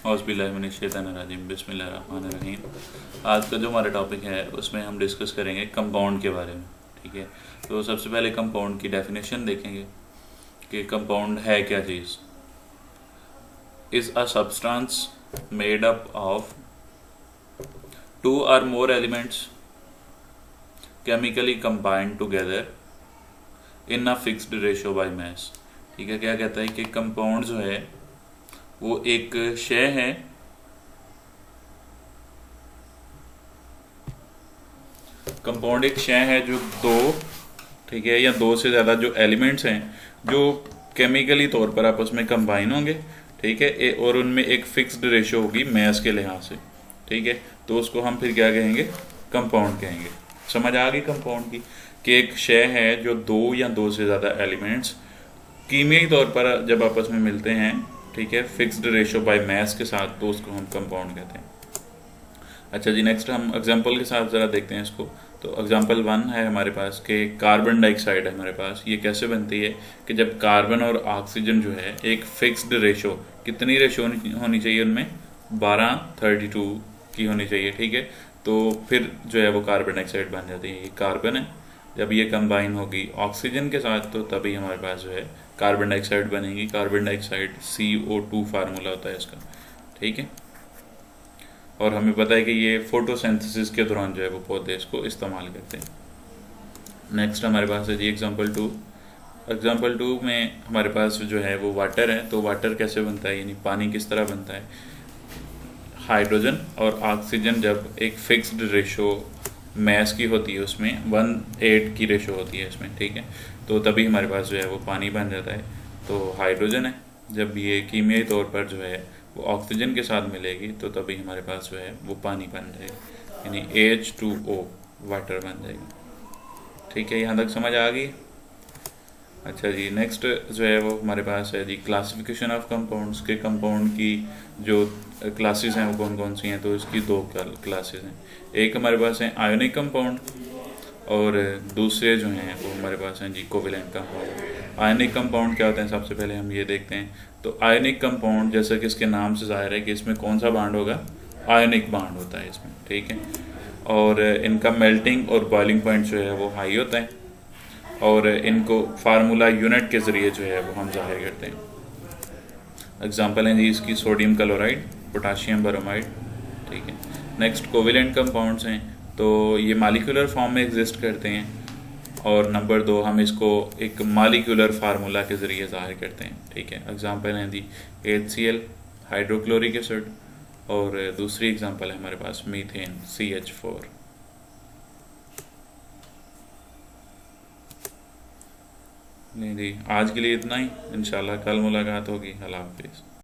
औज़ुबिल्लाहिमिनश्शैतानिर्रजीम बिस्मिल्लाहिर्रहमानिर्रहीम। आज का जो हमारा टॉपिक है उसमें हम डिस्कस करेंगे कंपाउंड के बारे में। ठीक है, तो सबसे पहले कंपाउंड की डेफिनेशन देखेंगे कि कंपाउंड है क्या चीज़। Is a substance made up of two और more elements chemically combined together in a fixed ratio by mass. ठीक है, क्या कहता है कि कंपाउंड जो है वो एक शय है कंपाउंड एक शय है जो दो, ठीक है, या दो से ज़्यादा जो एलिमेंट्स हैं जो केमिकली तौर पर आपस में कंबाइन होंगे। ठीक है, और उनमें एक फिक्स्ड रेशो होगी मैस के लिहाज से। ठीक है, तो उसको हम फिर क्या कहेंगे, कंपाउंड कहेंगे। समझ आ गई कंपाउंड की कि एक शय है जो दो या दो से ज़्यादा एलिमेंट्स कीमियाई तौर पर जब आपस में मिलते हैं, ठीक है, फिक्स्ड रेशो बाय मैस के साथ, तो उसको हम कंपाउंड कहते हैं। अच्छा जी, नेक्स्ट हम एग्जांपल के साथ ज़रा देखते हैं इसको। तो एग्जांपल 1 है हमारे पास कि कार्बन डाइऑक्साइड है हमारे पास। ये कैसे बनती है कि जब कार्बन और ऑक्सीजन जो है एक फिक्स्ड रेशो, कितनी रेशो होनी चाहिए उनमें, 12:32 की होनी चाहिए। ठीक है, तो फिर जो है वो कार्बन डाइऑक्साइड बन जाती है। ये कार्बन है, जब ये कंबाइन होगी ऑक्सीजन के साथ तो तभी हमारे पास जो है कार्बन डाइऑक्साइड बनेगी। कार्बन डाइऑक्साइड CO2 फार्मूला होता है इसका। ठीक है, और हमें पता है कि ये फोटोसिंथेसिस के दौरान जो है वो पौधे इसको इस्तेमाल करते हैं। नेक्स्ट हमारे पास है जी एग्जांपल 2। एग्जांपल 2 में हमारे पास जो है वो वाटर है। तो वाटर कैसे बनता है, यानी पानी किस तरह बनता है। हाइड्रोजन और ऑक्सीजन जब एक फिक्स्ड रेशो मैस की होती है, उसमें 1:8 की रेशो होती है इसमें। ठीक है, तो तभी हमारे पास जो है वो पानी बन जाता है। तो हाइड्रोजन है, जब ये कीमियाई तौर पर जो है वो ऑक्सीजन के साथ मिलेगी तो तभी हमारे पास जो है वो पानी बन जाएगी, यानी H2O वाटर बन जाएगी। ठीक है, यहाँ तक समझ आ गई। अच्छा जी, नेक्स्ट जो है वो हमारे पास है जी क्लासिफिकेशन ऑफ कंपाउंड्स के। कंपाउंड की जो क्लासेस हैं वो कौन कौन सी हैं, तो इसकी दो क्लासेस हैं। एक हमारे पास है आयोनिक कंपाउंड और दूसरे जो हैं वो हमारे पास हैं जी कोवेलेंट कंपाउंड। आयनिक कंपाउंड क्या होते हैं, सबसे पहले हम ये देखते हैं। तो आयनिक कंपाउंड जैसा कि इसके नाम से ज़ाहिर है कि इसमें कौन सा बांड होगा, आयनिक बांड होता है इसमें। ठीक है, और इनका मेल्टिंग और बॉइलिंग पॉइंट जो है वो हाई होता है, और इनको फार्मूला यूनिट के ज़रिए जो है वो हम ज़ाहिर करते हैं। एग्जांपल हैं जी इसकी सोडियम क्लोराइड, पोटाशियम ब्रोमाइड। ठीक है, नेक्स्ट कोवेलेंट कंपाउंड्स हैं, तो ये मालिकुलर फॉर्म में एग्जिस्ट करते हैं। और नंबर 2 हम इसको एक मालिकुलर फार्मूला के ज़रिए ज़ाहिर करते हैं। ठीक है, एग्जांपल हैं जी HCl हाइड्रोक्लोरिक एसिड, और दूसरी एग्जांपल है हमारे पास मीथेन CH4। नहीं जी, आज के लिए इतना ही। इंशाल्लाह कल मुलाकात होगी। अल्लाह हाफिज़।